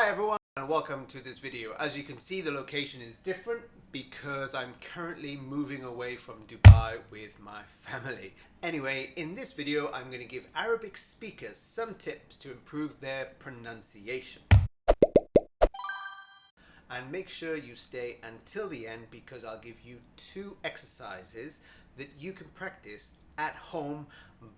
Hi everyone and welcome to this video. As you can see, the location is different because I'm currently moving away from Dubai with my family. Anyway, in this video I'm going to give Arabic speakers some tips to improve their pronunciation. And make sure you stay until the end because I'll give you 2 exercises that you can practice at home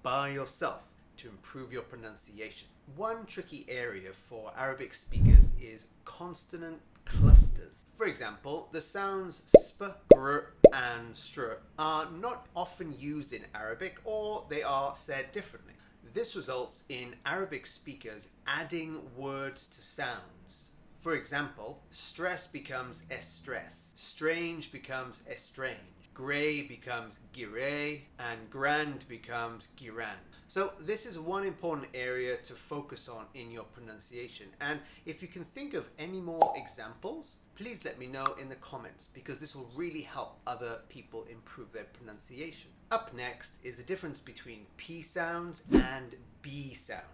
by yourself to improve your pronunciation. One tricky area for Arabic speakers is consonant clusters. For example, the sounds sp, gr, and str are not often used in Arabic, or they are said differently. This results in Arabic speakers adding words to sounds. For example, stress becomes estress, strange becomes estrange, grey becomes girey, and grand becomes giran. So this is one important area to focus on in your pronunciation, and if you can think of any more examples, please let me know in the comments because this will really help other people improve their pronunciation. Up next is the difference between P sounds and B sounds.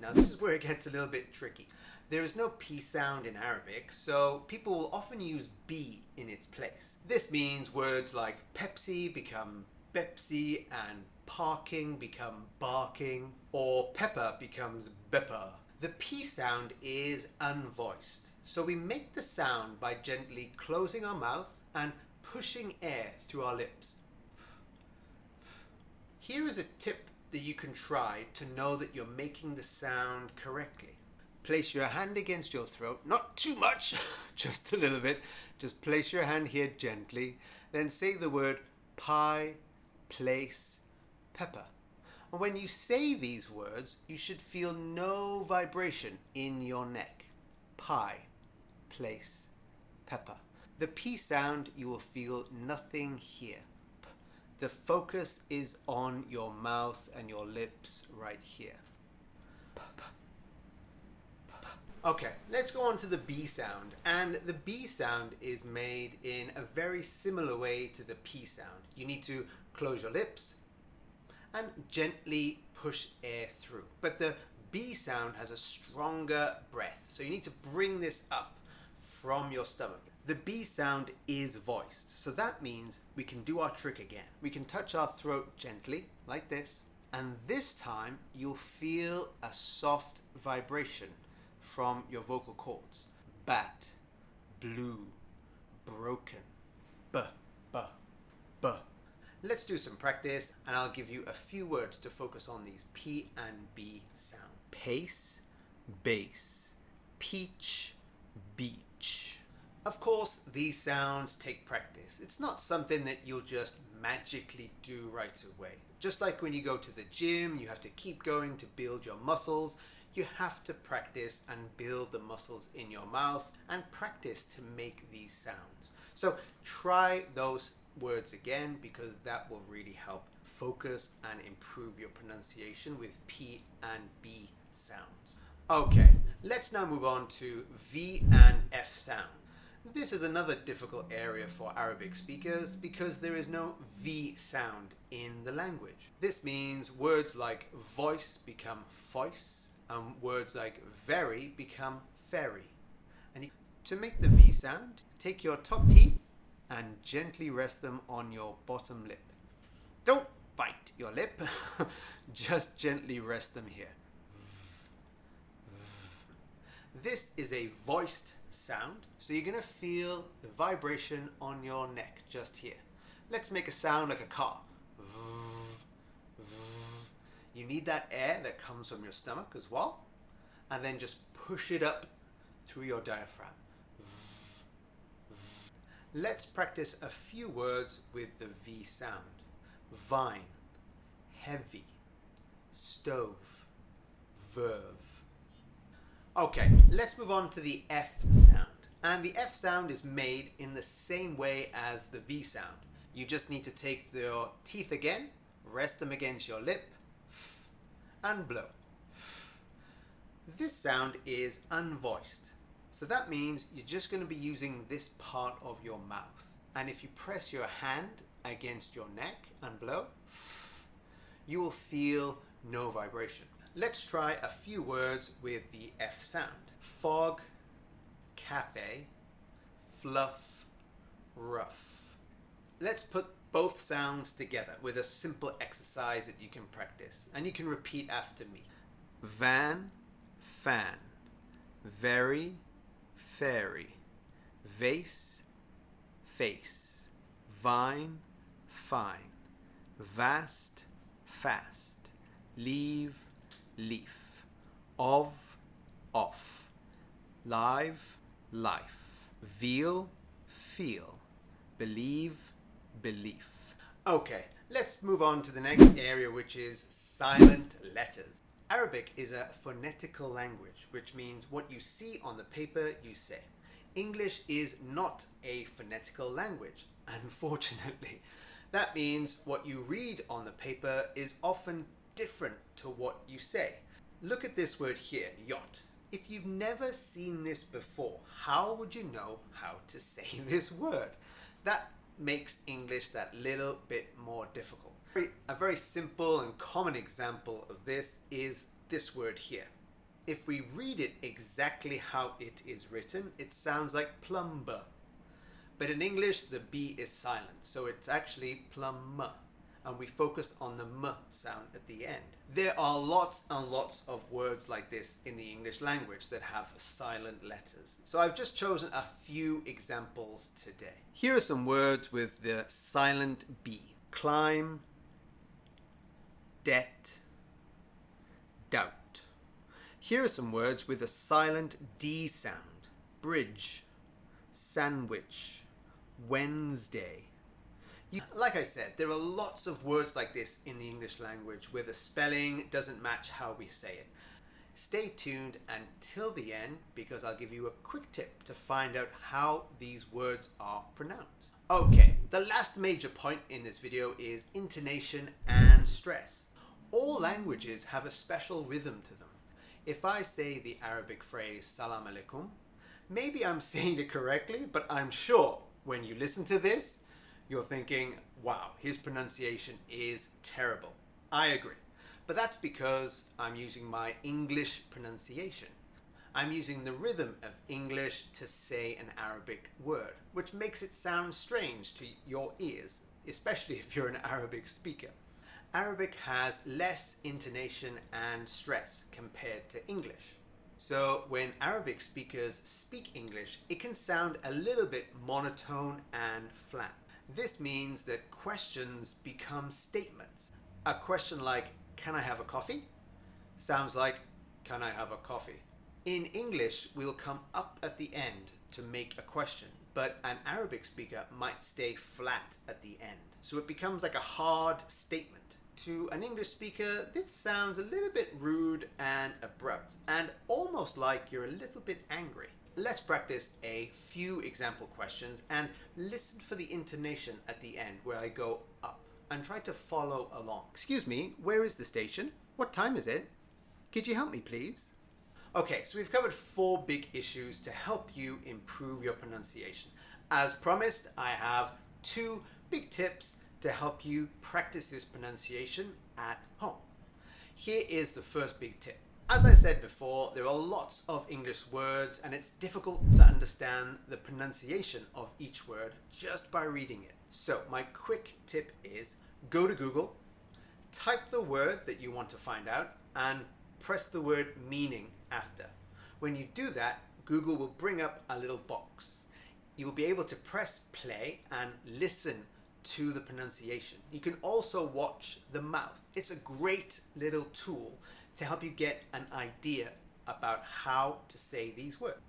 Now this is where it gets a little bit tricky. There is no P sound in Arabic, so people will often use B in its place. This means words like Pepsi become Bepsi and parking become barking, or pepper becomes bepper. The P sound is unvoiced, so we make the sound by gently closing our mouth and pushing air through our lips. Here is a tip that you can try to know that you're making the sound correctly. Place your hand against your throat, not too much, just a little bit. Just place your hand here gently, then say the word pie, place, pepper. And when you say these words, you should feel no vibration in your neck. Pie, place, pepper. The P sound, you will feel nothing here. The focus is on your mouth and your lips right here. Okay, let's go on to the B sound. And the B sound is made in a very similar way to the P sound. You need to close your lips and gently push air through. But the B sound has a stronger breath, so you need to bring this up from your stomach. The B sound is voiced, so that means we can do our trick again. We can touch our throat gently, like this, and this time you'll feel a soft vibration from your vocal cords. Bat, blue, broken, b, b, b. Let's do some practice and I'll give you a few words to focus on these P and B sound. Pace, bass, peach, beach. Of course, these sounds take practice. It's not something that you'll just magically do right away. Just like when you go to the gym, you have to keep going to build your muscles. You have to practice and build the muscles in your mouth and practice to make these sounds. So try those words again because that will really help focus and improve your pronunciation with P and B sounds. Okay, let's now move on to V and F sound. This is another difficult area for Arabic speakers because there is no V sound in the language. This means words like voice become voice, and words like very become ferry. And to make the V sound, take your top teeth and gently rest them on your bottom lip. Don't bite your lip, just gently rest them here. This is a voiced sound, so you're going to feel the vibration on your neck just here. Let's make a sound like a car. You need that air that comes from your stomach as well, and then just push it up through your diaphragm. Let's practice a few words with the V sound. Vine, heavy, stove, verve. Okay, let's move on to the F sound. And the F sound is made in the same way as the V sound. You just need to take your teeth again, rest them against your lip, and blow. This sound is unvoiced, so that means you're just going to be using this part of your mouth. And if you press your hand against your neck and blow, you will feel no vibration. Let's try a few words with the F sound. Fog, cafe, fluff, rough. Let's put both sounds together with a simple exercise that you can practice, and you can repeat after me. Van, fan, very, fairy, vase, face, vine, fine, vast, fast, leave, leaf, of, off, live, life, veal, feel, believe, belief. Okay, let's move on to the next area, which is silent letters. Arabic is a phonetical language, which means what you see on the paper, you say. English is not a phonetical language, unfortunately. That means what you read on the paper is often different to what you say. Look at this word here, yacht. If you've never seen this before, how would you know how to say this word? That makes English that little bit more difficult. A very simple and common example of this is this word here. If we read it exactly how it is written, it sounds like plumber. But in English, the B is silent, so it's actually plumber, and we focus on the M sound at the end. There are lots and lots of words like this in the English language that have silent letters. So I've just chosen a few examples today. Here are some words with the silent B. Climb, debt, doubt. Here are some words with a silent D sound. Bridge, sandwich, Wednesday. Like I said, there are lots of words like this in the English language where the spelling doesn't match how we say it. Stay tuned until the end because I'll give you a quick tip to find out how these words are pronounced. Okay, the last major point in this video is intonation and stress. All languages have a special rhythm to them. If I say the Arabic phrase salam alaikum, maybe I'm saying it correctly, but I'm sure when you listen to this, you're thinking, wow, his pronunciation is terrible. I agree. But that's because I'm using my English pronunciation. I'm using the rhythm of English to say an Arabic word, which makes it sound strange to your ears, especially if you're an Arabic speaker. Arabic has less intonation and stress compared to English. So when Arabic speakers speak English, it can sound a little bit monotone and flat. This means that questions become statements. A question like, can I have a coffee? Sounds like, can I have a coffee? In English, we'll come up at the end to make a question, but an Arabic speaker might stay flat at the end. So it becomes like a hard statement. To an English speaker, this sounds a little bit rude and abrupt, and almost like you're a little bit angry. Let's practice a few example questions and listen for the intonation at the end where I go up and try to follow along. Excuse me, where is the station? What time is it? Could you help me, please? Okay, so we've covered 4 big issues to help you improve your pronunciation. As promised, I have 2 big tips to help you practice this pronunciation at home. Here is the first big tip. As I said before, there are lots of English words and it's difficult to understand the pronunciation of each word just by reading it. So my quick tip is go to Google, type the word that you want to find out and press the word meaning after. When you do that, Google will bring up a little box. You'll be able to press play and listen to the pronunciation. You can also watch the mouth. It's a great little tool to help you get an idea about how to say these words.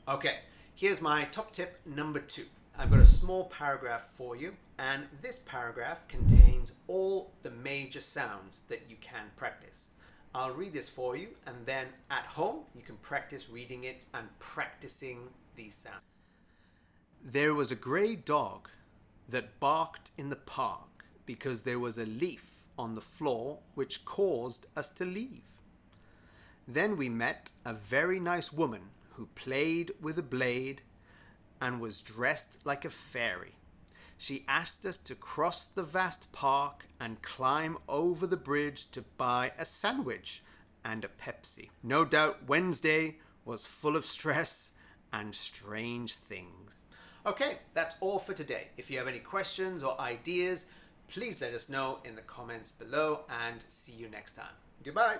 Okay, here's my top tip number 2. I've got a small paragraph for you, and this paragraph contains all the major sounds that you can practice. I'll read this for you, and then at home you can practice reading it and practicing these sounds. There was a grey dog that barked in the park because there was a leaf on the floor which caused us to leave. Then we met a very nice woman who played with a blade and was dressed like a fairy. She asked us to cross the vast park and climb over the bridge to buy a sandwich and a Pepsi. No doubt Wednesday was full of stress and strange things. Okay, that's all for today. If you have any questions or ideas, please let us know in the comments below, and see you next time. Goodbye.